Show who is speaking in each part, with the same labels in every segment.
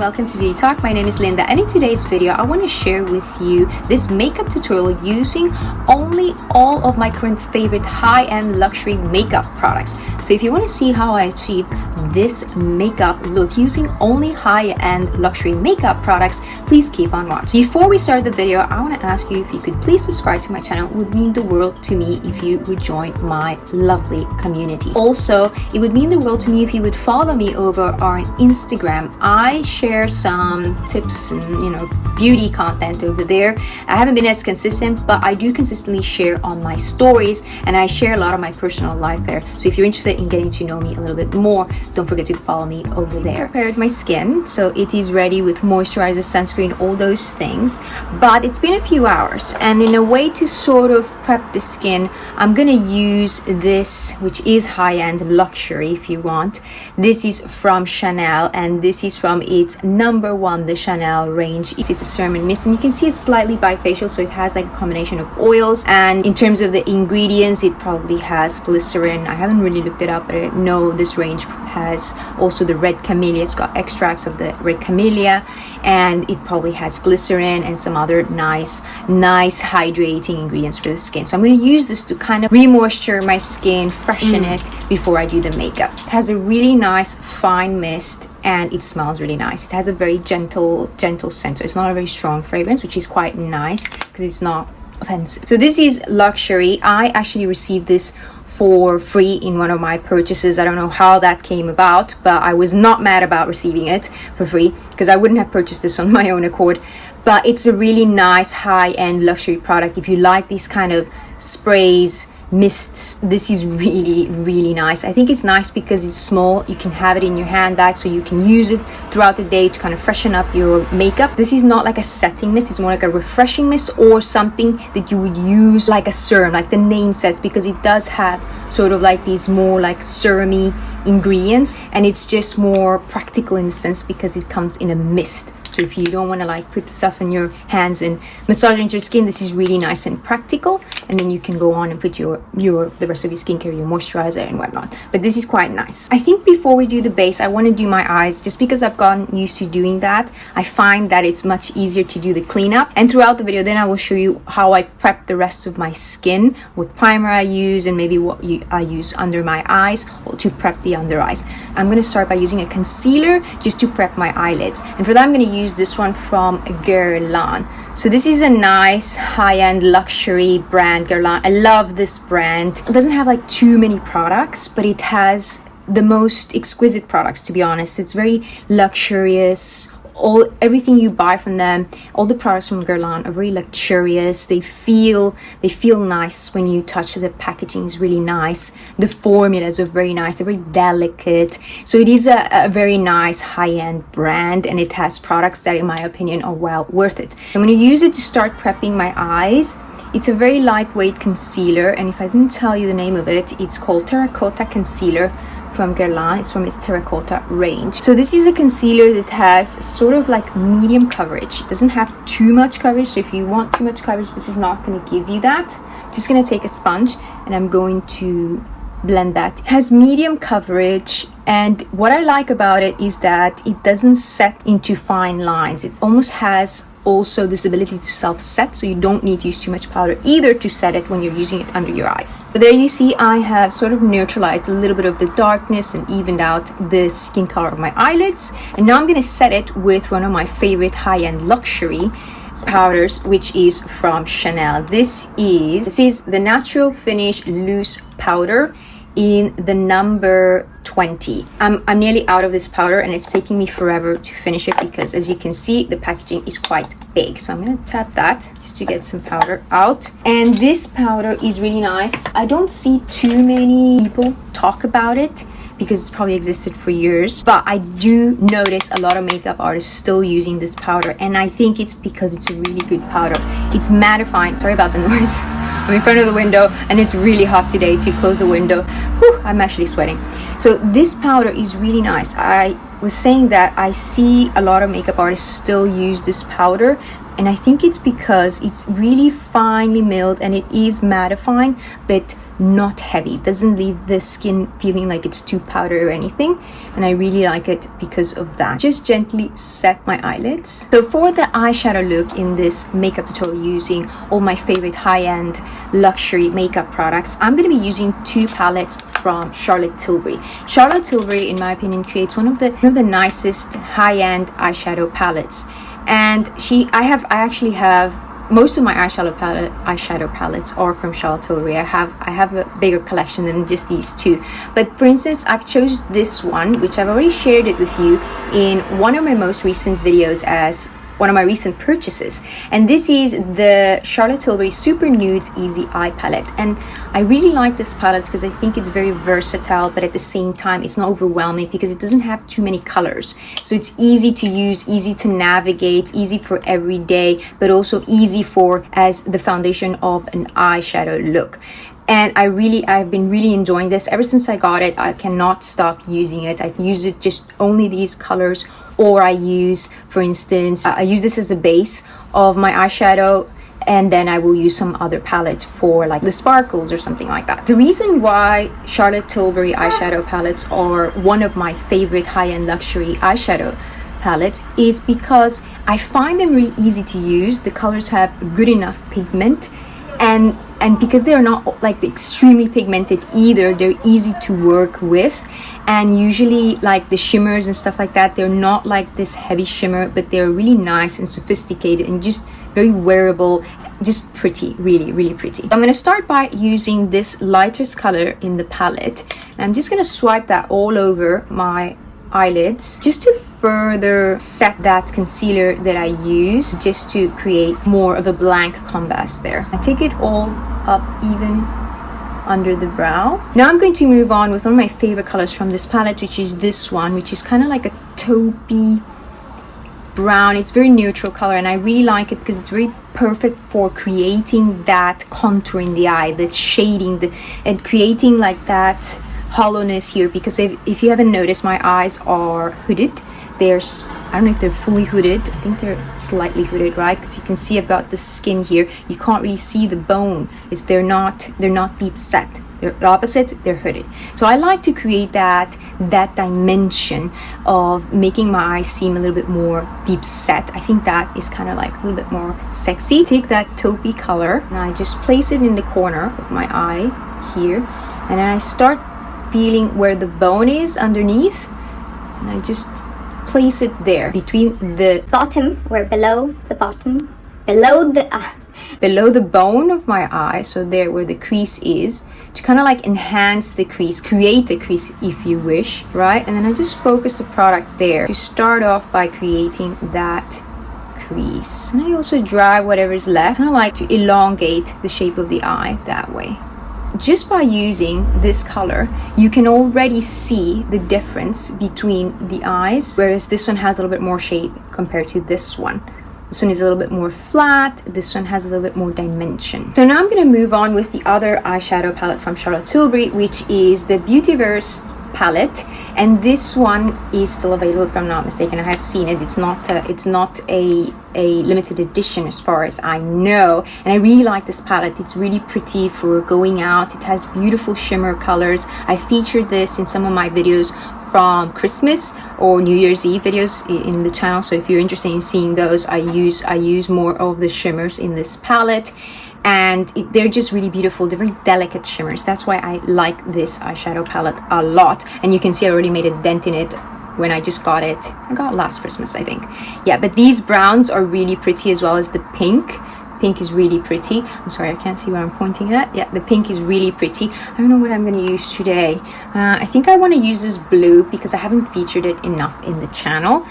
Speaker 1: welcome to Beauty Talk. My name is Linda, and in today's video I want to share with you this makeup tutorial using only all of my current favorite high-end luxury makeup products. So if you want to see how I achieved this makeup look using only high-end luxury makeup products, please keep on watching. Before we start the video, I want to ask you if you could please subscribe to my channel. It would mean the world to me if you would join my lovely community. Also, it would mean the world to me if you would follow me over on Instagram. I share some tips and beauty content over there. I haven't been as consistent, but I do consistently share on my stories, and I share a lot of my personal life there. So if you're interested in getting to know me a little bit more, don't forget to follow me over there. I prepared my skin, so it is ready with moisturizer, sunscreen, all those things. But it's been a few hours, and in a way to sort of prep the skin, I'm gonna use this, which is high-end luxury if you want. This is from Chanel, and this is from its #1, the Chanel range. It's a serum mist, and you can see it's slightly bifacial, so it has like a combination of oils. And in terms of the ingredients, it probably has glycerin. I haven't really looked it up, but I know this range has also the red camellia. It's got extracts of the red camellia, and it probably has glycerin and some other nice hydrating ingredients for the skin. So I'm going to use this to kind of re-moisture my skin, freshen it before I do the makeup. It has a really nice fine mist, and it smells really nice. It has a very gentle scent, so it's not a very strong fragrance, which is quite nice because it's not offensive. So this is luxury. I actually received this for free in one of my purchases. I don't know how that came about, but I was not mad about receiving it for free because I wouldn't have purchased this on my own accord. But it's a really nice high-end luxury product. If you like these kind of sprays, mists, this is really nice. I think it's nice because it's small. You can have it in your handbag, so you can use it throughout the day to kind of freshen up your makeup. This is not like a setting mist, it's more like a refreshing mist, or something that you would use like a serum, like the name says, because it does have sort of like these more like serum-y ingredients, and it's just more practical in the sense because it comes in a mist. So if you don't want to like put stuff in your hands and massage it into your skin, this is really nice and practical. And then you can go on and put the rest of your skincare, your moisturizer and whatnot. But this is quite nice. I think before we do the base, I want to do my eyes, just because I've gotten used to doing that. I find that it's much easier to do the cleanup. And throughout the video, then I will show you how I prep the rest of my skin, what primer I use, and maybe what I use under my eyes or to prep the under eyes. I'm going to start by using a concealer just to prep my eyelids. And for that, I'm going to use this one from Guerlain. So this is a nice high-end luxury brand, Guerlain. I love this brand. It doesn't have like too many products, but it has the most exquisite products, to be honest. It's very luxurious. Everything you buy from them, all the products from Guerlain are very luxurious. They feel nice when you touch. The packaging is really nice. The formulas are very nice. They're very delicate. So it is a very nice high-end brand, and it has products that, in my opinion, are well worth it. I'm going to use it to start prepping my eyes. It's a very lightweight concealer, and if I didn't tell you the name of it, it's called Terracotta Concealer from Guerlain. It's from its Terracotta range. So this is a concealer that has sort of like medium coverage. It doesn't have too much coverage, so if you want too much coverage, this is not going to give you that. I'm just going to take a sponge and I'm going to blend that. It has medium coverage, and what I like about it is that it doesn't set into fine lines. It almost has also this ability to self-set, so you don't need to use too much powder either to set it when you're using it under your eyes. So there you see I have sort of neutralized a little bit of the darkness and evened out the skin color of my eyelids, and now I'm going to set it with one of my favorite high-end luxury powders, which is from Chanel. This is the Natural Finish Loose Powder in the #20. I'm nearly out of this powder, and it's taking me forever to finish it because, as you can see, the packaging is quite big. So I'm going to tap that just to get some powder out. And this powder is really nice. I don't see too many people talk about it because it's probably existed for years, but I do notice a lot of makeup artists still using this powder, and I think it's because it's a really good powder. It's mattifying. Sorry about the noise. I'm in front of the window and it's really hot today. To close the window, whew, I'm actually sweating. So this powder is really nice. I was saying that I see a lot of makeup artists still use this powder, and I think it's because it's really finely milled and it is mattifying, but not heavy. It doesn't leave the skin feeling like it's too powdery or anything, and I really like it because of that. Just gently set my eyelids. So for the eyeshadow look in this makeup tutorial using all my favorite high-end luxury makeup products, I'm going to be using two palettes from Charlotte Tilbury. Charlotte Tilbury, in my opinion, creates one of the nicest high-end eyeshadow palettes. And I actually have most of my eyeshadow palettes are from Charlotte Tilbury. I have a bigger collection than just these two. But for instance, I've chosen this one, which I've already shared it with you in one of my most recent videos as one of my recent purchases, and this is the Charlotte Tilbury Super Nudes Easy Eye Palette. And I really like this palette because I think it's very versatile, but at the same time it's not overwhelming because it doesn't have too many colors. So it's easy to use, easy to navigate, easy for every day, but also easy for as the foundation of an eyeshadow look. And I've been really enjoying this ever since I got it. I cannot stop using it. I use it just only these colors, or I use, for instance, I use this as a base of my eyeshadow, and then I will use some other palette for like the sparkles or something like that. The reason why Charlotte Tilbury eyeshadow palettes are one of my favorite high-end luxury eyeshadow palettes is because I find them really easy to use. The colors have good enough pigment, and because they're not like extremely pigmented either, they're easy to work with. And usually like the shimmers and stuff like that, they're not like this heavy shimmer, but they're really nice and sophisticated and just very wearable, just pretty, really, really pretty. I'm going to start by using this lightest color in the palette, and I'm just going to swipe that all over my eyelids just to further set that concealer that I use, just to create more of a blank canvas there. I take it all up even under the brow. Now I'm going to move on with one of my favorite colors from this palette, which is this one, which is kind of like a taupey brown. It's very neutral color, and I really like it because it's very perfect for creating that contour in the eye, that shading, and creating like that hollowness here. Because if you haven't noticed, my eyes are hooded. I don't know if they're fully hooded. I think they're slightly hooded, right? Because you can see I've got the skin here. You can't really see the bone. They're not deep set. They're the opposite, they're hooded. So I like to create that dimension of making my eyes seem a little bit more deep set. I think that is kind of like a little bit more sexy. Take that taupey color and I just place it in the corner of my eye here. And then I start feeling where the bone is underneath. And I just place it there between the
Speaker 2: bottom, or below the bottom,
Speaker 1: below the bone of my eye, so there where the crease is, to kind of like enhance the crease, create a crease if you wish, right? And then I just focus the product there to start off by creating that crease. And I also drag whatever's left, kind of like to elongate the shape of the eye that way. Just by using this color, you can already see the difference between the eyes, whereas this one has a little bit more shape compared to this one. This one is a little bit more flat, this one has a little bit more dimension. So now I'm going to move on with the other eyeshadow palette from Charlotte Tilbury, which is the Beautyverse palette, and this one is still available if I'm not mistaken. I have seen it. It's not a limited edition as far as I know, and I really like this palette. It's really pretty for going out. It has beautiful shimmer colors. I featured this in some of my videos from Christmas or New Year's Eve videos in the channel, so if you're interested in seeing those, I use more of the shimmers in this palette. And they're just really beautiful. They're very delicate shimmers. That's why I like this eyeshadow palette a lot. And you can see I already made a dent in it when I just got it. I got it last Christmas, I think. Yeah, but these browns are really pretty, as well as the pink. Pink is really pretty. I'm sorry, I can't see where I'm pointing at. Yeah, the pink is really pretty. I don't know what I'm going to use today. I think I want to use this blue because I haven't featured it enough in the channel,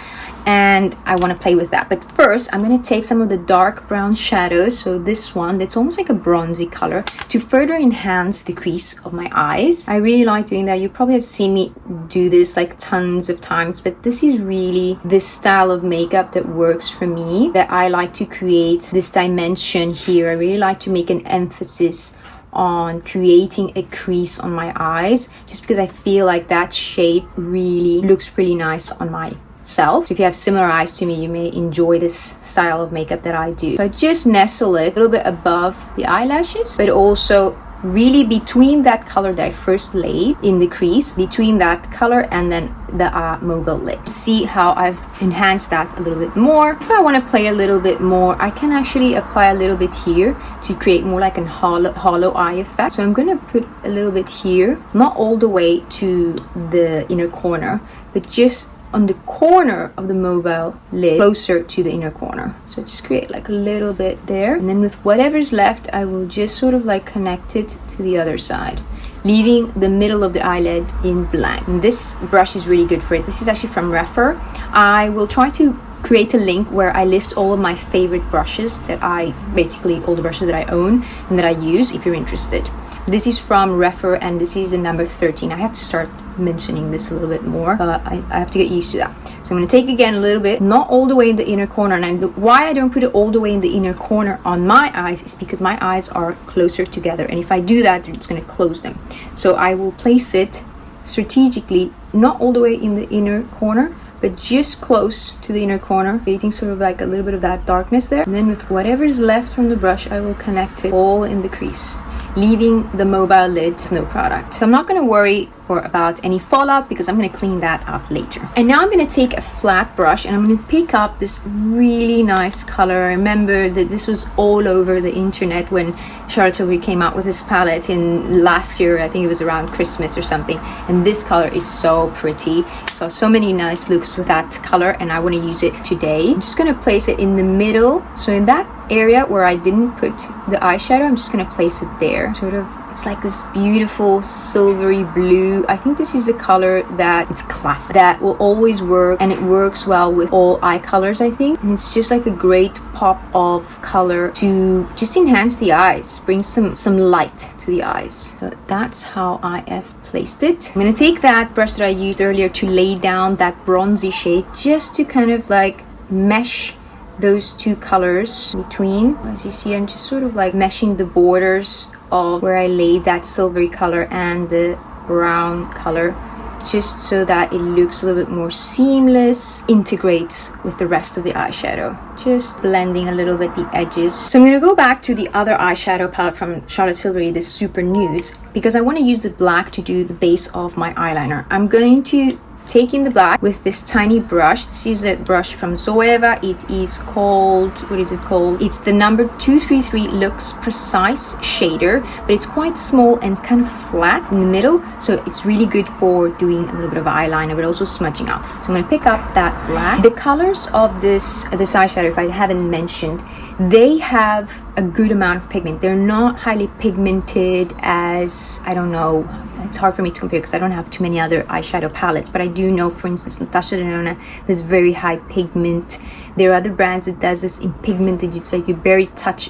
Speaker 1: and I want to play with that. But first, I'm going to take some of the dark brown shadows, so this one that's almost like a bronzy color, to further enhance the crease of my eyes. I really like doing that. You probably have seen me do this like tons of times, but this is really this style of makeup that works for me, that I like to create this dimension here. I really like to make an emphasis on creating a crease on my eyes, just because I feel like that shape really looks really nice on my self. So if you have similar eyes to me, you may enjoy this style of makeup that I do. So I just nestle it a little bit above the eyelashes, but also really between that color that I first laid in the crease, between that color and then the mobile lid. See how I've enhanced that a little bit more. If I want to play a little bit more, I can actually apply a little bit here to create more like a hollow eye effect. So I'm going to put a little bit here, not all the way to the inner corner, but just on the corner of the mobile lid, closer to the inner corner. So just create like a little bit there, and then with whatever's left I will just sort of like connect it to the other side, leaving the middle of the eyelid in blank. And this brush is really good for it. This is actually from Refer. I will try to create a link where I list all of my favorite brushes that basically all the brushes that I own and that I use, if you're interested. This is from Refer, and this is the number 13. I have to start mentioning this a little bit more. I have to get used to that. So I'm going to take again a little bit, not all the way in the inner corner. And why I don't put it all the way in the inner corner on my eyes is because my eyes are closer together. And if I do that, it's going to close them. So I will place it strategically, not all the way in the inner corner, but just close to the inner corner, creating sort of like a little bit of that darkness there. And then with whatever's left from the brush, I will connect it all in the crease, leaving the mobile lid with no product. So I'm not going to worry about any fallout because I'm going to clean that up later. And now I'm going to take a flat brush and I'm going to pick up this really nice color. I remember that this was all over the internet when Charlotte Tilbury came out with this palette in last year. I think it was around Christmas or something. And this color is so pretty. So many nice looks with that color, and I want to use it today. I'm just going to place it in the middle. So in that area where I didn't put the eyeshadow, I'm just going to place it there. Sort of, it's like this beautiful silvery blue. I think this is a color that it's classic, that will always work, and it works well with all eye colors, I think. And it's just like a great pop of color to just enhance the eyes, bring some light to the eyes. So that's how I have placed it. I'm going to take that brush that I used earlier to lay down that bronzy shade, just to kind of like mesh those two colors between. As you see, I'm just sort of like meshing the borders of where I laid that silvery color and the brown color, just so that it looks a little bit more seamless, integrates with the rest of the eyeshadow. Just blending a little bit the edges. So I'm going to go back to the other eyeshadow palette from Charlotte Tilbury, the Super Nudes, because I want to use the black to do the base of my eyeliner. I'm going to take in the black with this tiny brush. This is a brush from Zoeva. It is called, what is it called? It's the number 233 Luxe Precise Shader, but it's quite small and kind of flat in the middle. So it's really good for doing a little bit of eyeliner, but also smudging out. So I'm going to pick up that black. The colors of this eyeshadow, if I haven't mentioned, they have a good amount of pigment. They're not highly pigmented as, I don't know, it's hard for me to compare because I don't have too many other eyeshadow palettes, but I do know, for instance, Natasha Denona, there's very high pigment. There are other brands that does this in pigmented. It's like you barely touch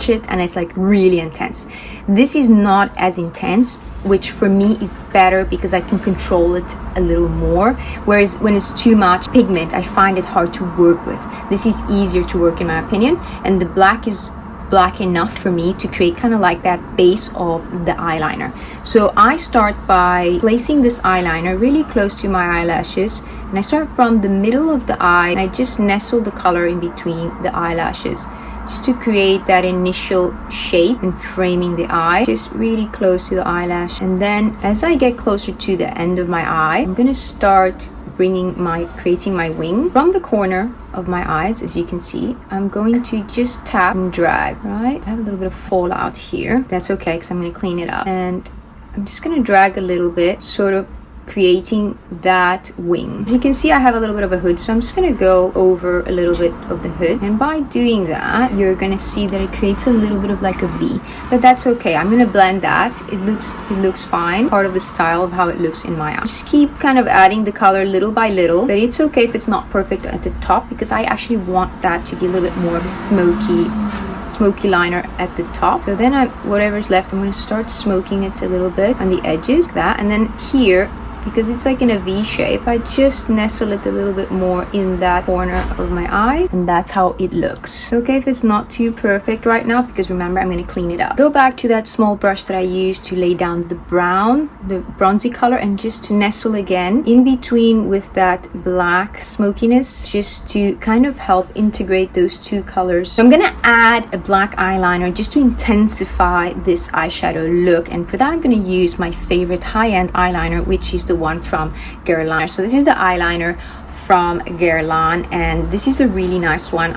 Speaker 1: it, and it's like really intense. This is not as intense, which for me is better because I can control it a little more. Whereas when it's too much pigment, I find it hard to work with. This is easier to work in my opinion, and the black is black enough for me to create kind of like that base of the eyeliner. So I start by placing this eyeliner really close to my eyelashes, and I start from the middle of the eye, and I just nestle the color in between the eyelashes, just to create that initial shape and framing the eye, just really close to the eyelash. And then as I get closer to the end of my eye, I'm gonna start creating my wing from the corner of my eyes. As you can see, I'm going to just tap and drag, right? I have a little bit of fallout here. That's okay, because I'm going to clean it up. And I'm just going to drag a little bit, sort of creating that wing. As you can see, I have a little bit of a hood, so I'm just going to go over a little bit of the hood. And by doing that, you're going to see that it creates a little bit of like a V, but that's okay. I'm going to blend that. It looks fine. Part of the style of how it looks in my eye. Just keep kind of adding the color little by little, but it's okay if it's not perfect at the top, because I actually want that to be a little bit more of a smoky liner at the top. So then whatever's left, I'm going to start smoking it a little bit on the edges, like that. And then here because it's like in a V shape, I just nestle it a little bit more in that corner of my eye, and that's how it looks. Okay, if it's not too perfect right now, because remember, I'm going to clean it up. Go back to that small brush that I used to lay down the brown, the bronzy color, and just to nestle again in between with that black smokiness, just to kind of help integrate those two colors. So I'm going to add a black eyeliner just to intensify this eyeshadow look, and for that I'm going to use my favorite high-end eyeliner, which is the one from Guerlain. So this is the eyeliner from Guerlain, and this is a really nice one.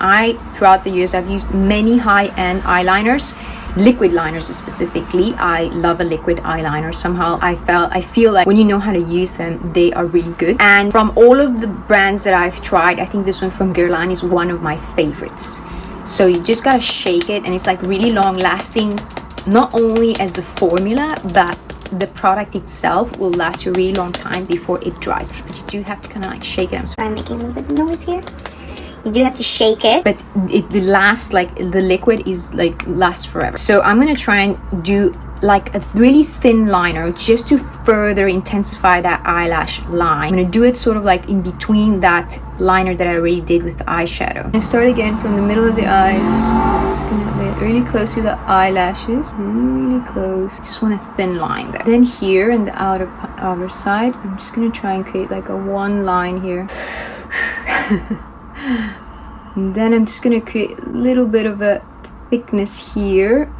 Speaker 1: Throughout the years, I've used many high-end eyeliners, liquid liners specifically. I love a liquid eyeliner. Somehow I feel like when you know how to use them, they are really good. And from all of the brands that I've tried, I think this one from Guerlain is one of my favorites. So you just gotta shake it, and it's like really long lasting, not only as the formula, but the product itself will last you a really long time before it dries. But you do have to kind of like shake it.
Speaker 2: I'm making a little bit of noise here. You do have to shake it,
Speaker 1: but it lasts, like the liquid is like lasts forever. So I'm gonna try and do like a really thin liner just to further intensify that eyelash line. I'm gonna do it sort of like in between that liner that I already did with the eyeshadow. I'm gonna start again from the middle of the eyes. Just gonna lay it really close to the eyelashes, really close. Just want a thin line there. Then here in the outer side, I'm just gonna try and create like a one line here. And then I'm just gonna create a little bit of a thickness here,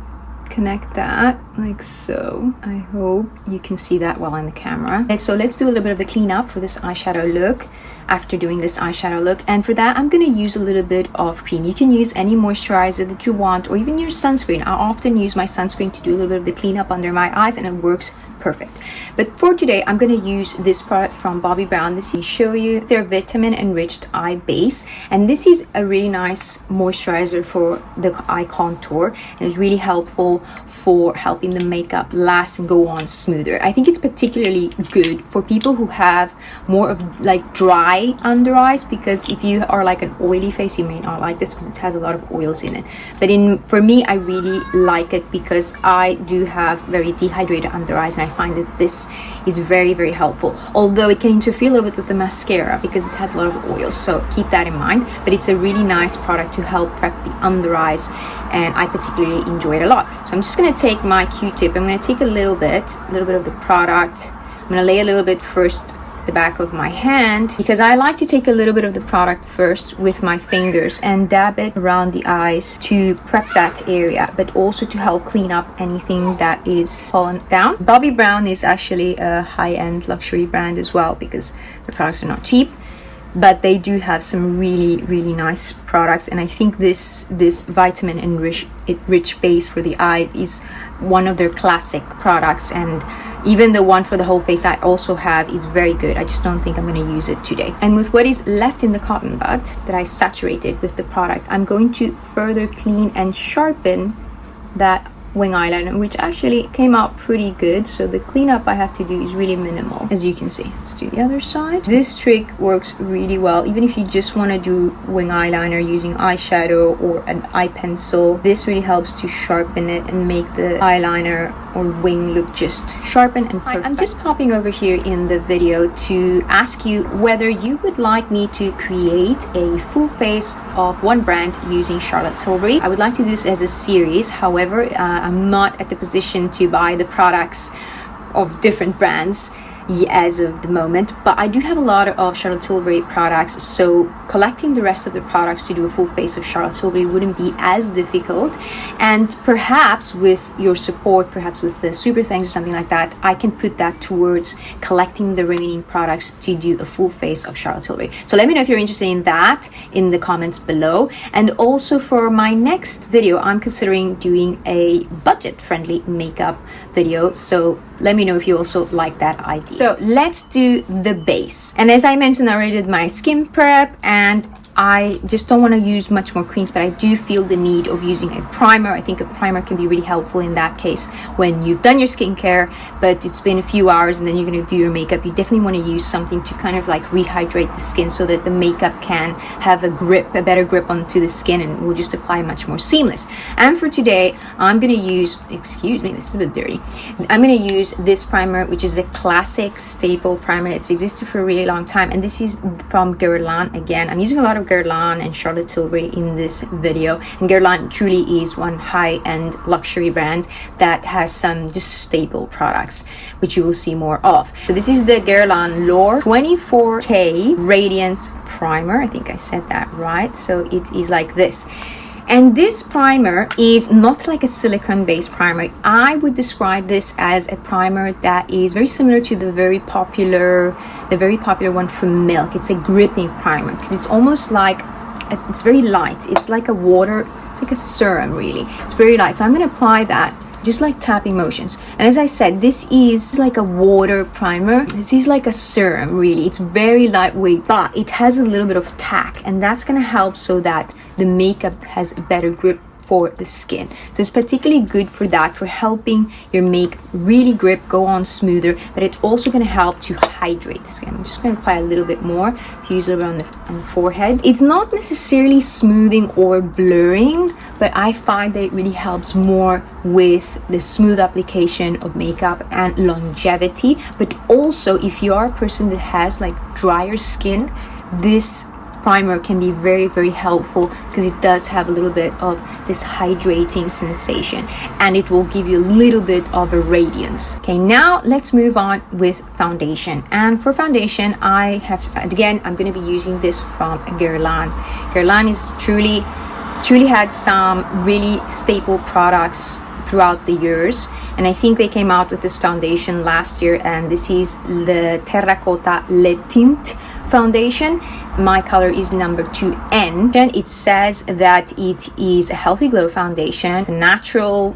Speaker 1: connect that like so. I hope you can see that well on the camera. And so let's do a little bit of the cleanup for this eyeshadow look after doing this eyeshadow look. And for that, I'm going to use a little bit of cream. You can use any moisturizer that you want, or even your sunscreen. I often use my sunscreen to do a little bit of the cleanup under my eyes, and it works perfect. But for today, I'm going to use this product from Bobbi Brown. This is show you their vitamin enriched eye base, and this is a really nice moisturizer for the eye contour, and it's really helpful for helping the makeup last and go on smoother. I think it's particularly good for people who have more of like dry under eyes, because if you are like an oily face, you may not like this because it has a lot of oils in it. But for me, I really like it because I do have very dehydrated under eyes, and I find that this is very, very helpful. Although it can interfere a little bit with the mascara because it has a lot of oils, so keep that in mind. But it's a really nice product to help prep the under eyes, and I particularly enjoy it a lot. So I'm just going to take my Q-tip. I'm going to take a little bit of the product. I'm going to lay a little bit first the back of my hand, because I like to take a little bit of the product first with my fingers and dab it around the eyes to prep that area, but also to help clean up anything that is fallen down. Bobbi Brown is actually a high-end luxury brand as well, because the products are not cheap, but they do have some really, really nice products. And I think this vitamin enriched base for the eyes is one of their classic products, and even the one for the whole face I also have is very good. I just don't think I'm going to use it today. And with what is left in the cotton bud that I saturated with the product, I'm going to further clean and sharpen that wing eyeliner, which actually came out pretty good. So the cleanup I have to do is really minimal, as you can see. Let's do the other side. This trick works really well even if you just want to do wing eyeliner using eyeshadow or an eye pencil. This really helps to sharpen it and make the eyeliner or wing look just sharpen and perfect. I'm just popping over here in the video to ask you whether you would like me to create a full face of one brand using Charlotte Tilbury. I would like to do this as a series. However, I'm not at the position to buy the products of different brands as of the moment, but I do have a lot of Charlotte Tilbury products, so collecting the rest of the products to do a full face of Charlotte Tilbury wouldn't be as difficult. And perhaps with your support, perhaps with the super thanks or something like that, I can put that towards collecting the remaining products to do a full face of Charlotte Tilbury. So let me know if you're interested in that in the comments below. And also for my next video, I'm considering doing a budget-friendly makeup video, so let me know if you also like that idea. So let's do the base. And as I mentioned, I already did my skin prep, and I just don't want to use much more creams, but I do feel the need of using a primer. I think a primer can be really helpful in that case when you've done your skincare, but it's been a few hours and then you're going to do your makeup. You definitely want to use something to kind of like rehydrate the skin so that the makeup can have a better grip onto the skin, and will just apply much more seamless. And for today, I'm going to use, excuse me, this is a bit dirty. I'm going to use this primer, which is a classic staple primer. It's existed for a really long time, and this is from Guerlain. Again, I'm using a lot of Guerlain and Charlotte Tilbury in this video, and Guerlain truly is one high-end luxury brand that has some just staple products, which you will see more of. So this is the Guerlain L'Or 24K Radiance Primer. I think I said that right. So it is like this. And this primer is not like a silicone-based primer. I would describe this as a primer that is very similar to the very popular one from Milk. It's a gripping primer because it's almost like, it's very light. It's like a water, it's like a serum really. It's very light. So I'm going to apply that just like tapping motions. And as I said, this is like a water primer. This is like a serum really. It's very lightweight, but it has a little bit of tack, and that's going to help so that the makeup has a better grip for the skin. So it's particularly good for that, for helping your makeup really grip, go on smoother, but it's also going to help to hydrate the skin. I'm just going to apply a little bit more, to use a little bit on the forehead. It's not necessarily smoothing or blurring, but I find that it really helps more with the smooth application of makeup and longevity. But also, if you are a person that has like drier skin, this primer can be very, very helpful because it does have a little bit of this hydrating sensation, and it will give you a little bit of a radiance. Okay, now let's move on with foundation. And for foundation, I have, again, I'm going to be using this from Guerlain. Guerlain is truly had some really staple products throughout the years, and I think they came out with this foundation last year, and this is the Terracotta Le Tint foundation. My color is number 2N, and it says that it is a healthy glow foundation, a natural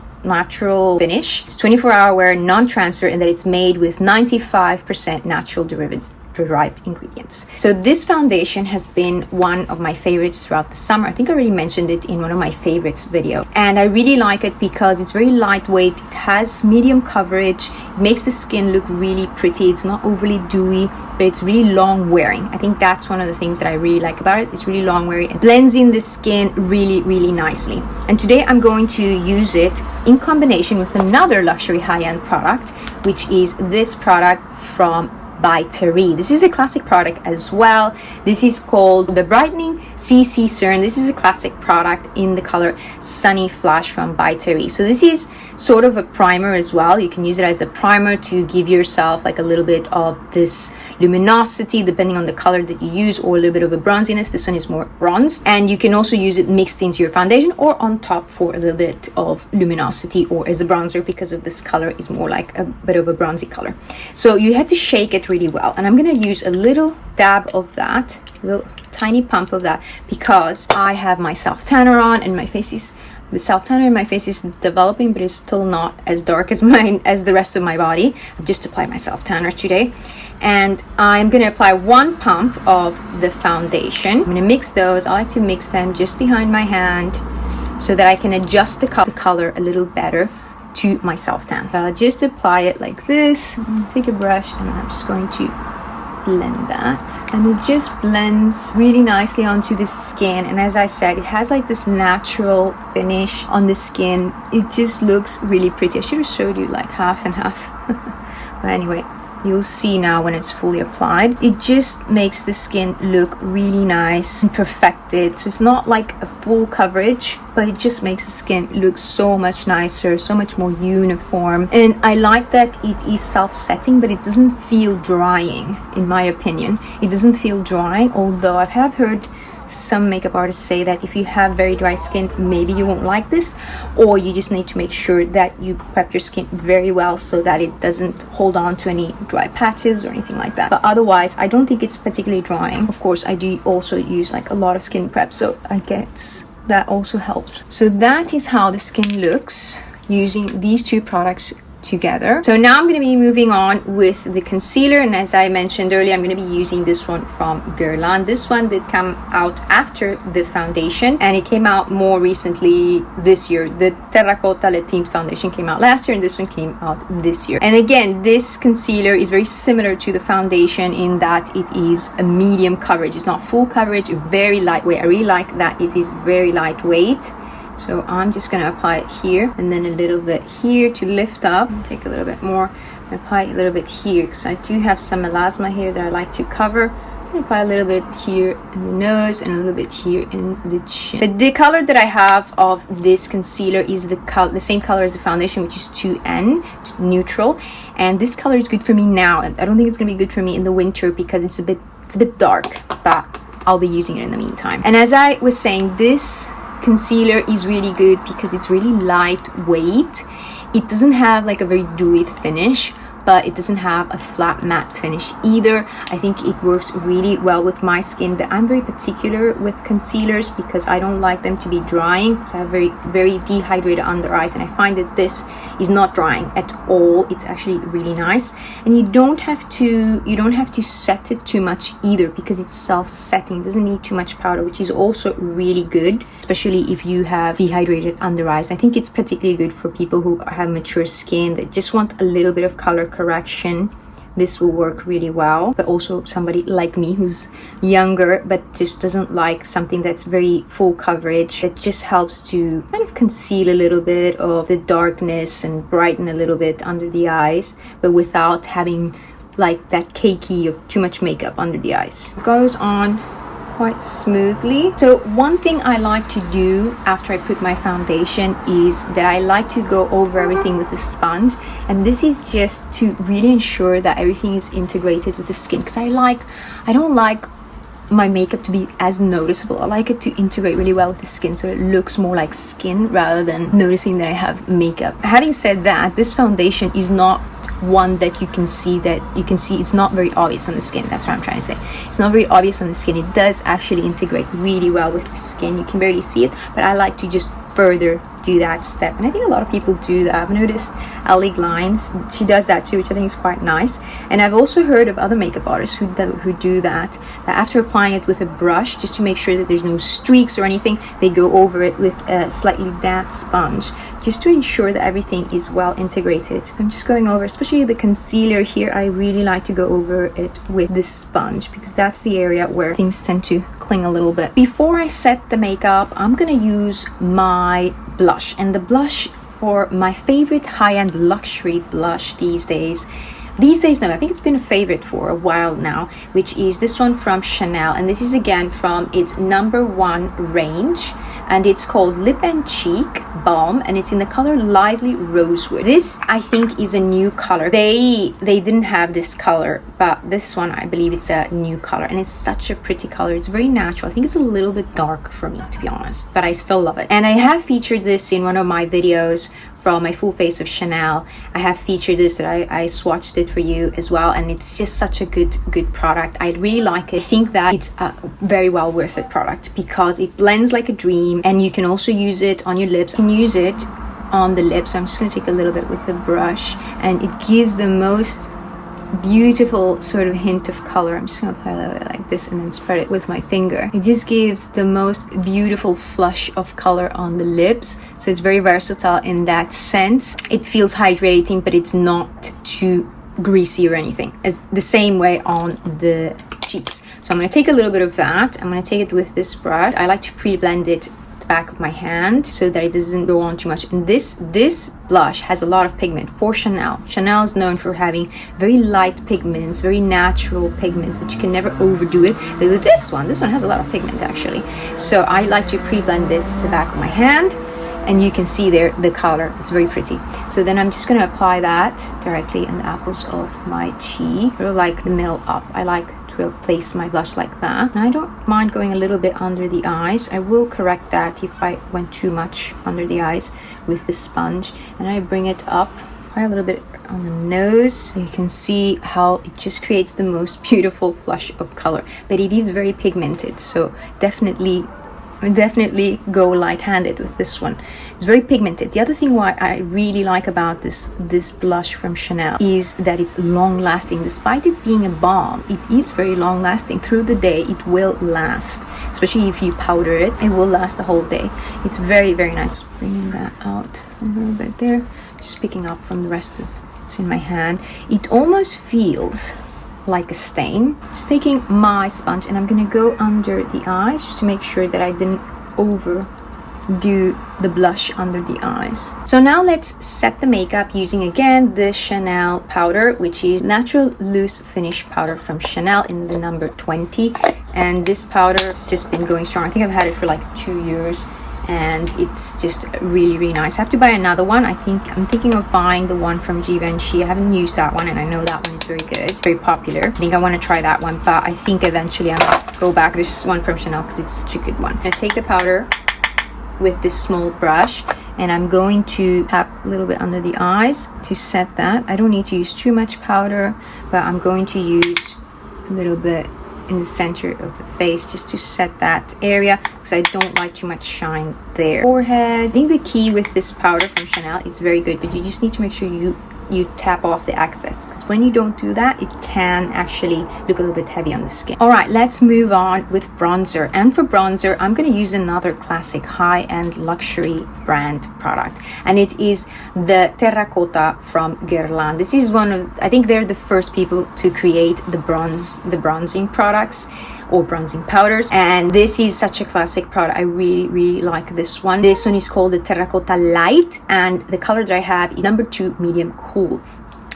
Speaker 1: finish. It's 24-hour wear, non-transfer, and that it's made with 95% natural derived ingredients. So this foundation has been one of my favorites throughout the summer. I think I already mentioned it in one of my favorites video, and I really like it because it's very lightweight. It has medium coverage. It makes the skin look really pretty. It's not overly dewy, but it's really long wearing. I think that's one of the things that I really like about it. It's really long wearing and blends in the skin really, really nicely. And today I'm going to use it in combination with another luxury high-end product, which is this product from by Terry. This is a classic product as well. This is called the Brightening CC Serum. This is a classic product in the color Sunny Flash from by Terry. So this is sort of a primer as well. You can use it as a primer to give yourself like a little bit of this luminosity depending on the color that you use, or a little bit of a bronziness. This one is more bronze, and you can also use it mixed into your foundation or on top for a little bit of luminosity, or as a bronzer, because of this color is more like a bit of a bronzy color. So you have to shake it really well, and I'm going to use a little dab of that, a little tiny pump of that, because I have my self tanner on, and the self tanner in my face is developing, but it's still not as dark as the rest of my body. I've just applied my self tanner today, and I'm going to apply one pump of the foundation. I'm going to mix those. I like to mix them just behind my hand so that I can adjust the color a little better to my self tan. I'll just apply it like this. Take a brush, and I'm just going to blend that, and it just blends really nicely onto the skin. And as I said, it has like this natural finish on the skin. It just looks really pretty. I should have showed you like half and half. But anyway, you'll see now when it's fully applied. It just makes the skin look really nice and perfected. So it's not like a full coverage, but it just makes the skin look so much nicer, so much more uniform. And I like that it is self-setting, but it doesn't feel drying, in my opinion. It doesn't feel drying, although I have heard some makeup artists say that if you have very dry skin, maybe you won't like this, or you just need to make sure that you prep your skin very well so that it doesn't hold on to any dry patches or anything like that. But otherwise, I don't think it's particularly drying. Of course, I do also use like a lot of skin prep, so I guess that also helps. So that is how the skin looks using these two products together. So now I'm going to be moving on with the concealer, and as I mentioned earlier, I'm going to be using this one from Guerlain. This one did come out after the foundation, and it came out more recently this year. The Terracotta Le Tint foundation came out last year, and this one came out this year. And again, this concealer is very similar to the foundation in that it is a medium coverage. It's not full coverage, very lightweight. I really like that it is very lightweight. So I'm just going to apply it here and then a little bit here to lift up. Take a little bit more and apply it a little bit here because I do have some melasma here that I like to cover. I'm going to apply a little bit here in the nose and a little bit here in the chin. But the color that I have of this concealer is the same color as the foundation, which is 2N, neutral. And this color is good for me now. I don't think it's going to be good for me in the winter because it's a bit dark, but I'll be using it in the meantime. And as I was saying, this concealer is really good because it's really lightweight. It doesn't have like a very dewy finish, but it doesn't have a flat matte finish either. I think it works really well with my skin, but I'm very particular with concealers because I don't like them to be drying because I have very dehydrated under eyes, and I find that this is not drying at all. It's actually really nice, and you don't have to set it too much either because it's self-setting. It doesn't need too much powder, which is also really good, especially if you have dehydrated under eyes. I think it's particularly good for people who have mature skin that just want a little bit of color correction. This will work really well, but also somebody like me who's younger but just doesn't like something that's very full coverage. It just helps to kind of conceal a little bit of the darkness and brighten a little bit under the eyes, but without having like that cakey of too much makeup under the eyes. It goes on quite smoothly. So one thing I like to do after I put my foundation is that I like to go over everything with a sponge, and this is just to really ensure that everything is integrated with the skin, because I don't like my makeup to be as noticeable. I like it to integrate really well with the skin so it looks more like skin rather than noticing that I have makeup. Having said that, this foundation is not one that you can see it's not very obvious on the skin. That's what I'm trying to say. It's not very obvious on the skin. It does actually integrate really well with the skin. You can barely see it, but I like to just further do that step, and I think a lot of people do that. I've noticed Ellie Glines, she does that too, which I think is quite nice. And I've also heard of other makeup artists who do that after applying it with a brush, just to make sure that there's no streaks or anything, they go over it with a slightly damp sponge just to ensure that everything is well integrated. I'm just going over, especially the concealer here, I really like to go over it with this sponge because that's the area where things tend to cling a little bit. Before I set the makeup, I'm gonna use my blush, and the blush for my favorite high-end luxury blush these days, no, I think it's been a favorite for a while now, which is this one from Chanel, and this is again from its #1 range, and it's called Lip and Cheek Balm, and it's in the color Lively Rosewood. This I think is a new color. They didn't have this color, but this one I believe it's a new color, and it's such a pretty color. It's very natural. I think it's a little bit dark for me, to be honest, but I still love it. And I have featured this in one of my videos from my full face of Chanel. I have featured this, that I swatched it for you as well, and it's just such a good product. I really like it. I think that it's a very well worth it product because it blends like a dream, and you can also use it on your lips. You can use it on the lips. So I'm just going to take a little bit with the brush, and it gives the most beautiful sort of hint of color. I'm just going to apply a little bit like this and then spread it with my finger. It just gives the most beautiful flush of color on the lips, so it's very versatile in that sense. It feels hydrating, but it's not too greasy or anything, as the same way on the cheeks. So I'm going to take a little bit of that. I'm going to take it with this brush. I like to pre-blend it back of my hand so that it doesn't go on too much. And this blush has a lot of pigment for Chanel. Chanel is known for having very light pigments, very natural pigments that you can never overdo it. But with this one has a lot of pigment actually. So I like to pre-blend it the back of my hand, and you can see there the color. It's very pretty. So then I'm just going to apply that directly in the apples of my cheek, or like the middle up. I like to place my blush like that. And I don't mind going a little bit under the eyes. I will correct that if I went too much under the eyes with the sponge. And I bring it up, apply a little bit on the nose. So you can see how it just creates the most beautiful flush of color. But it is very pigmented, so definitely definitely go light-handed with this one. It's very pigmented. The other thing why I really like about this blush from Chanel is that it's long-lasting. Despite it being a balm, it is very long-lasting. Through the day, it will last. Especially if you powder it, it will last the whole day. It's very, very nice. Just bringing that out a little bit there. Just picking up from the rest of it's in my hand. It almost feels like a stain. Just taking my sponge and I'm gonna go under the eyes just to make sure that I didn't overdo the blush under the eyes. So now let's set the makeup using again the Chanel powder, which is Natural Loose Finish powder from Chanel in the number 20. And this powder has just been going strong. I think I've had it for like 2 years and it's just really, really nice. I have to buy another one. I'm thinking of buying the one from Givenchy. I haven't used that one and I know that one is very good. It's very popular. I think I want to try that one, but I think eventually I'm going to go back to this one from Chanel because it's such a good one. I'm going to take the powder with this small brush and I'm going to tap a little bit under the eyes to set that. I don't need to use too much powder, but I'm going to use a little bit in the center of the face just to set that area because I don't like too much shine there. Forehead. I think the key with this powder from Chanel is very good, but you just need to make sure you tap off the excess because when you don't do that, it can actually look a little bit heavy on the skin. All right, let's move on with bronzer. And for bronzer, I'm going to use another classic high-end luxury brand product, and it is the Terracotta from Guerlain. This is one of, I think they're the first people to create the bronzing products or bronzing powders, and this is such a classic product. I really like this one. This one is called the Terracotta Light, and the color that I have is number 2 medium cool.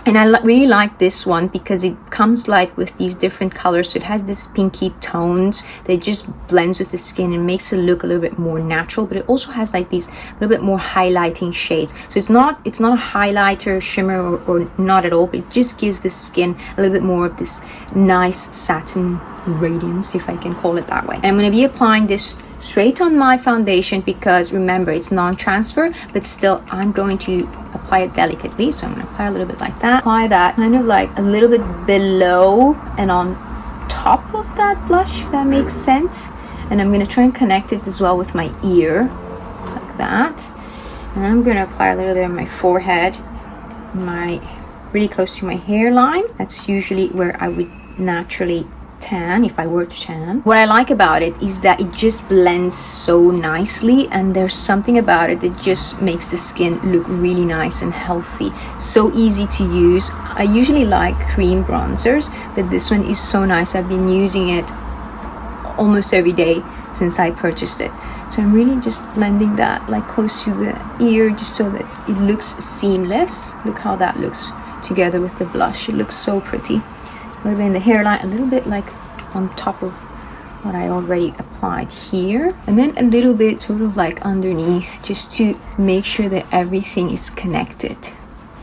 Speaker 1: And I really like this one because it comes like with these different colors. So it has this pinky tones that just blends with the skin and makes it look a little bit more natural, but it also has like these little bit more highlighting shades. So it's not a highlighter shimmer or not at all, but it just gives the skin a little bit more of this nice satin radiance, if I can call it that way. And I'm going to be applying this straight on my foundation because remember it's non-transfer, but still I'm going to apply it delicately. So I'm going to apply a little bit like that, apply that kind of like a little bit below and on top of that blush, if that makes sense. And I'm going to try and connect it as well with my ear like that. And then I'm going to apply a little bit on my forehead, really close to my hairline. That's usually where I would naturally tan if I were to tan. What I like about it is that it just blends so nicely, and there's something about it that just makes the skin look really nice and healthy. So easy to use. I usually like cream bronzers, but this one is so nice. I've been using it almost every day since I purchased it. So I'm really just blending that like close to the ear just so that it looks seamless. Look how that looks together with the blush. It looks so pretty. A little bit in the hairline, a little bit like on top of what I already applied here, and then a little bit sort of like underneath just to make sure that everything is connected.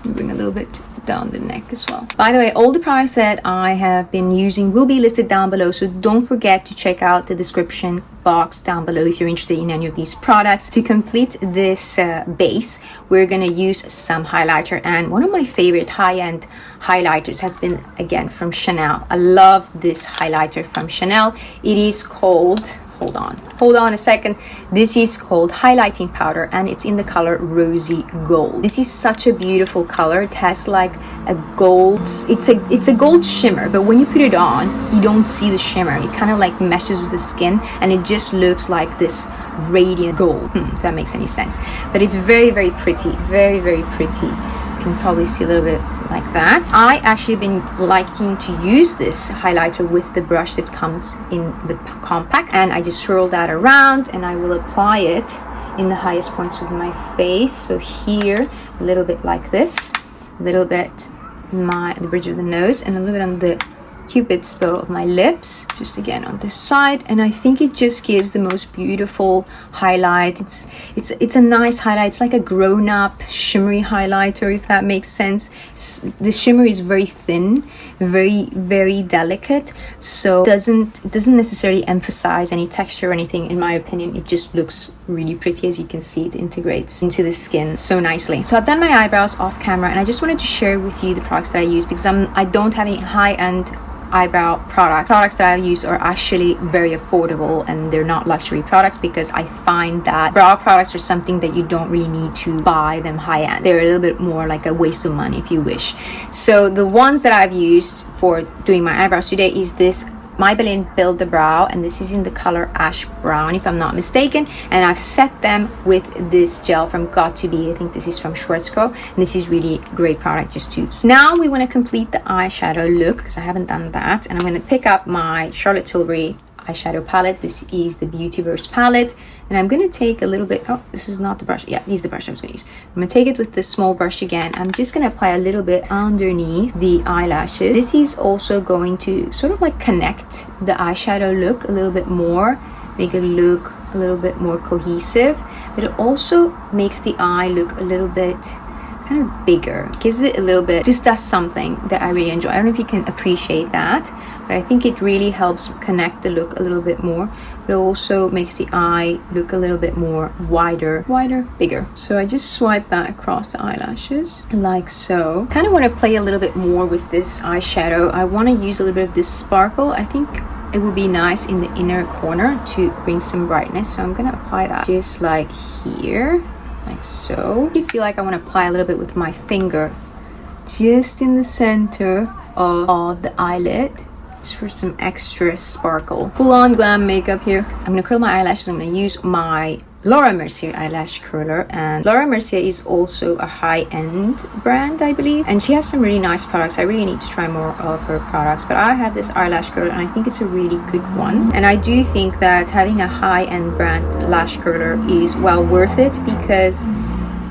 Speaker 1: Bring a little bit down the neck as well. By the way, all the products that I have been using will be listed down below, so don't forget to check out the description box down below if you're interested in any of these products. To complete this base, we're gonna use some highlighter, and one of my favorite high-end highlighters has been again from Chanel. I love this highlighter from Chanel. It is called, hold on a second. This is called highlighting powder, and it's in the color rosy gold. This is such a beautiful color. It has like a gold, it's a gold shimmer, but when you put it on, you don't see the shimmer. It kind of like meshes with the skin, and it just looks like this radiant gold, if that makes any sense. But it's very pretty, very pretty. You can probably see a little bit like that. I actually been liking to use this highlighter with the brush that comes in the compact, and I just swirl that around and I will apply it in the highest points of my face. So here, a little bit like this, a little bit the bridge of the nose, and a little bit on the Cupid's bow of my lips, just again on this side. And I think it just gives the most beautiful highlight. It's a nice highlight. It's like a grown-up shimmery highlighter, if that makes sense. The shimmer is very thin, very delicate, so it doesn't necessarily emphasize any texture or anything. In my opinion, it just looks really pretty. As you can see, it integrates into the skin so nicely. So I've done my eyebrows off camera, and I just wanted to share with you the products that I use because I don't have any high-end eyebrow products that I've used are actually very affordable, and they're not luxury products, because I find that brow products are something that you don't really need to buy them high end. They're a little bit more like a waste of money if you wish. So the ones that I've used for doing my eyebrows today is this Maybelline Build the Brow, and this is in the color Ash Brown if I'm not mistaken, and I've set them with this gel from Got To Be. I think this is from Schwarzkopf, and this is really great product just to use. Now we want to complete the eyeshadow look, because I haven't done that, and I'm going to pick up my Charlotte Tilbury eyeshadow palette. This is the Beautyverse palette, and I'm going to take a little bit, oh, this is not the brush, yeah, this is the brush I was going to use. I'm going to take it with this small brush again. I'm just going to apply a little bit underneath the eyelashes. This is also going to sort of like connect the eyeshadow look a little bit more, make it look a little bit more cohesive, but it also makes the eye look a little bit kind of bigger. It gives it a little bit, just does something that I really enjoy. I don't know if you can appreciate that, but I think it really helps connect the look a little bit more. But it also makes the eye look a little bit more wider, bigger. So I just swipe that across the eyelashes like so. Kind of want to play a little bit more with this eyeshadow. I want to use a little bit of this sparkle. I think it would be nice in the inner corner to bring some brightness. So I'm going to apply that just like here. Like so. I feel like I want to apply a little bit with my finger just in the center of the eyelid, just for some extra sparkle. Full on glam makeup here. I'm going to curl my eyelashes. I'm going to use my Laura Mercier eyelash curler, and Laura Mercier is also a high-end brand, I believe, and she has some really nice products. I really need to try more of her products, but I have this eyelash curler and I think it's a really good one, and I do think that having a high-end brand lash curler is well worth it, because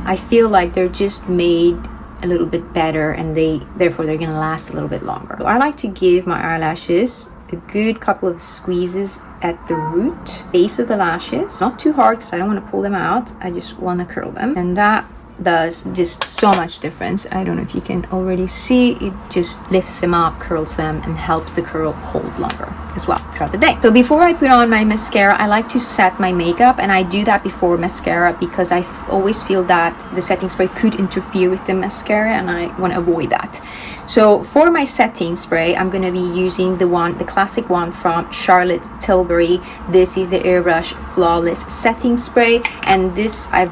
Speaker 1: I feel like they're just made a little bit better, and therefore they're gonna last a little bit longer. So I like to give my eyelashes a good couple of squeezes at the root base of the lashes, not too hard because I don't want to pull them out. I just want to curl them, and that does just so much difference. I don't know if you can already see, it just lifts them up, curls them, and helps the curl hold longer as well throughout the day. So before I put on my mascara, I like to set my makeup, and I do that before mascara because I always feel that the setting spray could interfere with the mascara, and I want to avoid that. So for my setting spray, I'm going to be using the classic one from Charlotte Tilbury. This is the Airbrush Flawless Setting Spray, and this I've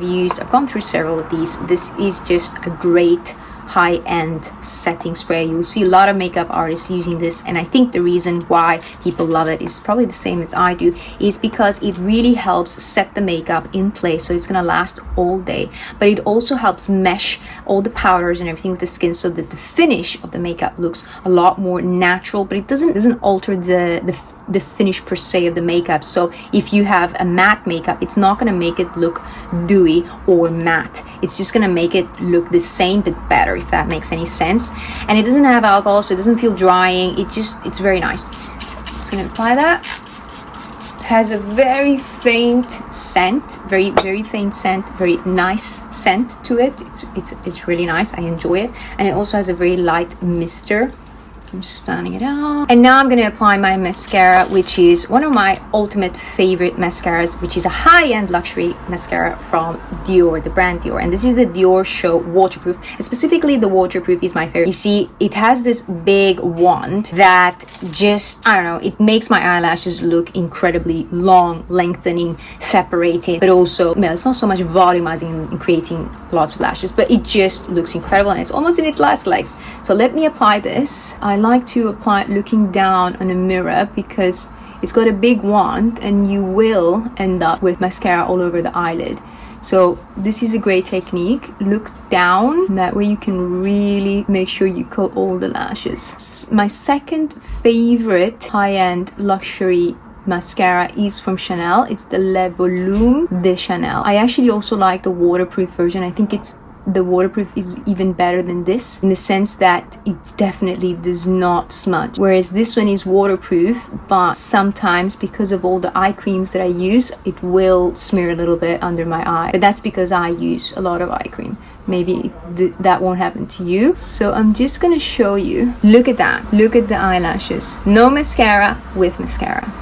Speaker 1: gone through several of these. This is just a great high-end setting spray. You'll see a lot of makeup artists using this, and I think the reason why people love it is probably the same as I do, is because it really helps set the makeup in place, so it's gonna last all day, but it also helps mesh all the powders and everything with the skin so that the finish of the makeup looks a lot more natural, but it doesn't alter the finish per se of the makeup. So if you have a matte makeup, it's not going to make it look dewy or matte. It's just going to make it look the same but better, if that makes any sense. And it doesn't have alcohol, so it doesn't feel drying. It's very nice. Just going to apply that. It has a very faint scent, very faint scent, very nice scent to it. It's really nice. I enjoy it, and it also has a very light mister. I'm just fanning it out. And now I'm going to apply my mascara, which is one of my ultimate favorite mascaras, which is a high-end luxury mascara from Dior, the brand Dior. And this is the Dior Show Waterproof. And specifically, the waterproof is my favorite. You see, it has this big wand that just, I don't know, it makes my eyelashes look incredibly long, lengthening, separated, but also, well, it's not so much volumizing and creating lots of lashes, but it just looks incredible, and it's almost in its last legs. So let me apply this. I like to apply it looking down on a mirror because it's got a big wand and you will end up with mascara all over the eyelid. So this is a great technique. Look down, that way you can really make sure you coat all the lashes. My second favorite high-end luxury mascara is from Chanel. It's the Le Volume de Chanel. I actually also like the waterproof version. I think the waterproof is even better than this, in the sense that it definitely does not smudge, whereas this one is waterproof, but sometimes because of all the eye creams that I use, it will smear a little bit under my eye, but that's because I use a lot of eye cream. Maybe that won't happen to you. So I'm just gonna show you. Look at that. Look at the eyelashes. No mascara with mascara.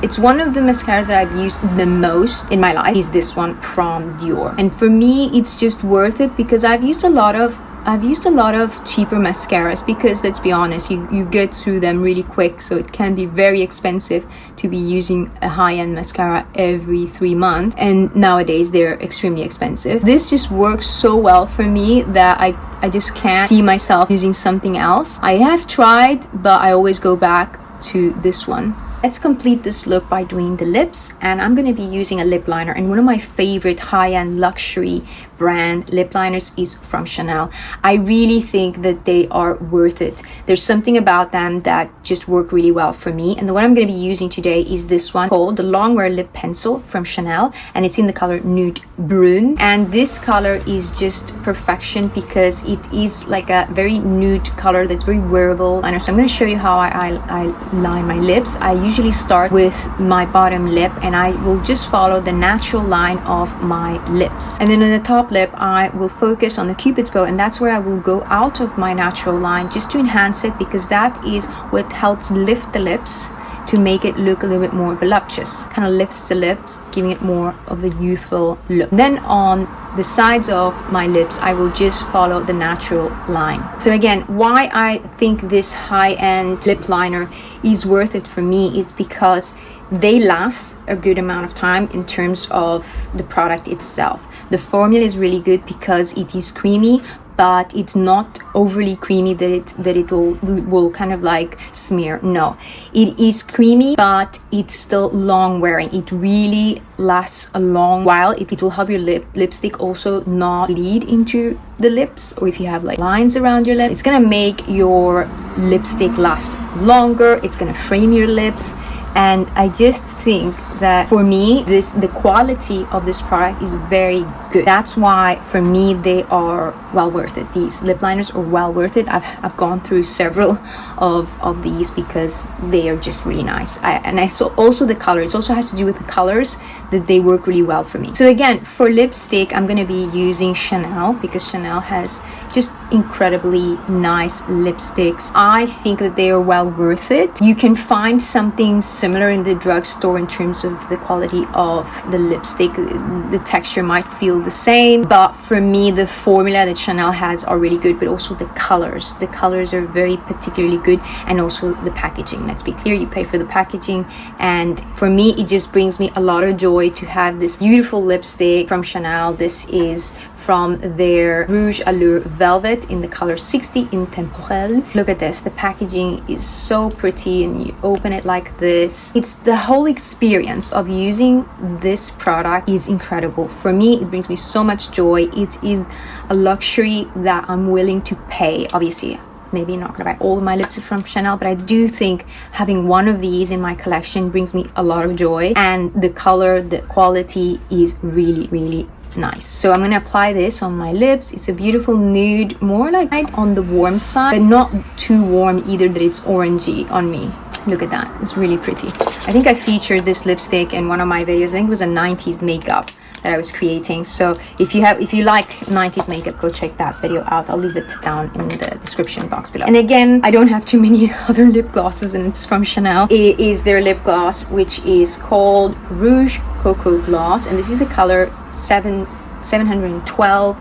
Speaker 1: It's one of the mascaras that I've used the most in my life, is this one from Dior. And for me, it's just worth it because I've used a lot of I've used a lot of cheaper mascaras because, let's be honest, you get through them really quick, so it can be very expensive to be using a high-end mascara every 3 months, and nowadays they're extremely expensive. This just works so well for me that I just can't see myself using something else. I have tried, but I always go back to this one. Let's complete this look by doing the lips, and I'm going to be using a lip liner, and one of my favorite high-end luxury brand lip liners is from Chanel. I really think that they are worth it. There's something about them that just work really well for me, and the one I'm going to be using today is this one called the Longwear Lip Pencil from Chanel, and it's in the color Nude Brune, and this color is just perfection because it is like a very nude color that's very wearable. So I'm going to show you how I line my lips. I usually start with my bottom lip, and I will just follow the natural line of my lips, and then on the top lip I will focus on the Cupid's bow, and that's where I will go out of my natural line just to enhance it, because that is what helps lift the lips to make it look a little bit more voluptuous. Kind of lifts the lips, giving it more of a youthful look. Then on the sides of my lips I will just follow the natural line. So again, why I think this high-end lip liner is worth it for me is because they last a good amount of time in terms of the product itself. The formula is really good because it is creamy, but it's not overly creamy that it will kind of like smear. No, it is creamy, but it's still long wearing. It really lasts a long while. It will help your lipstick also not bleed into the lips, or if you have like lines around your lip, it's gonna make your lipstick last longer. It's gonna frame your lips. And I just think that for me, the quality of this product is very good. That's why for me they are well worth it. These lip liners are well worth it. I've gone through several of these because they are just really nice. And I saw also the colors. It also has to do with the colors that they work really well for me. So again, for lipstick, I'm going to be using Chanel because Chanel has just incredibly nice lipsticks. I think that they are well worth it. You can find something similar in the drugstore in terms of the quality of the lipstick. The texture might feel the same, but for me the formula that Chanel has are really good, but also the colors. The colors are very particularly good, and also the packaging. Let's be clear, you pay for the packaging, and for me it just brings me a lot of joy to have this beautiful lipstick from Chanel. This is from their Rouge Allure Velvet in the color 60 Intemporel. Look at this, the packaging is so pretty, and you open it like this. It's the whole experience of using this product is incredible. For me, it brings me so much joy. It is a luxury that I'm willing to pay. Obviously, maybe not gonna buy all of my lipstick from Chanel, but I do think having one of these in my collection brings me a lot of joy, and the color, the quality is really, really nice. So I'm gonna apply this on my lips. It's a beautiful nude, more like on the warm side, but not too warm either that it's orangey on me. Look at that, it's really pretty. I think I featured this lipstick in one of my videos. I think it was a 90s makeup that I was creating. So if you like 90s makeup, go check that video out. I'll leave it down in the description box below. And again, I don't have too many other lip glosses, and it's from Chanel. It is their lip gloss, which is called Rouge Cocoa Gloss, and this is the color 712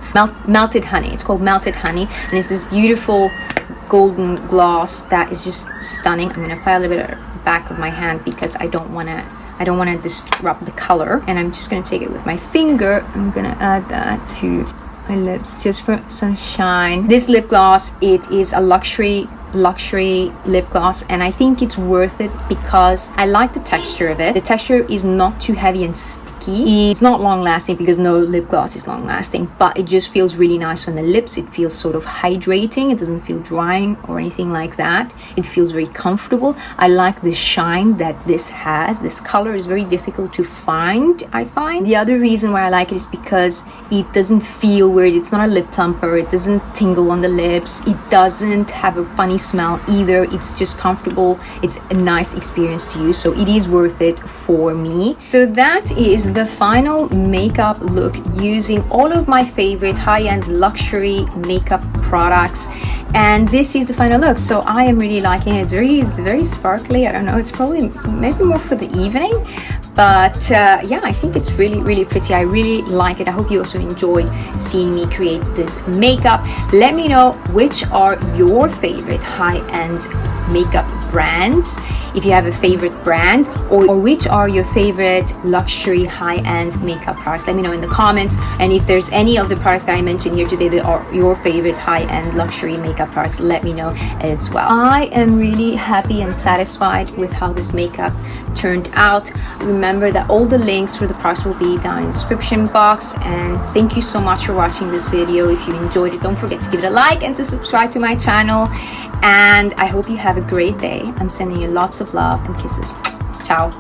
Speaker 1: Melted Honey. It's called Melted Honey, and it's this beautiful golden gloss that is just stunning. I'm gonna apply a little bit at the back of my hand because I don't want to disrupt the color, and I'm just going to take it with my finger. I'm going to add that to my lips just for some shine. This lip gloss, it is a luxury lip gloss, and I think it's worth it because I like the texture of it. The texture is not too heavy and sticky. It's not long lasting because no lip gloss is long lasting, but it just feels really nice on the lips. It feels sort of hydrating. It doesn't feel drying or anything like that. It feels very comfortable. I like the shine that this has. This color is very difficult to find, I find. The other reason why I like it is because it doesn't feel weird. It's not a lip plumper. It doesn't tingle on the lips. It doesn't have a funny smell either. It's just comfortable. It's a nice experience to use, so it is worth it for me. So that is the final makeup look using all of my favorite high-end luxury makeup products, and this is the final look. So I am really liking it. It's very sparkly. I don't know, it's probably maybe more for the evening, But yeah, I think it's really pretty. I really like it. I hope you also enjoyed seeing me create this makeup. Let me know which are your favorite high-end makeup brands, if you have a favorite brand, or which are your favorite luxury high-end makeup products. Let me know in the comments. And if there's any of the products that I mentioned here today that are your favorite high-end luxury makeup products, let me know as well. I am really happy and satisfied with how this makeup turned out. Remember that all the links for the products will be down in the description box. And thank you so much for watching this video. If you enjoyed it, don't forget to give it a like and to subscribe to my channel. And I hope you have a great day. I'm sending you lots of love and kisses. Ciao.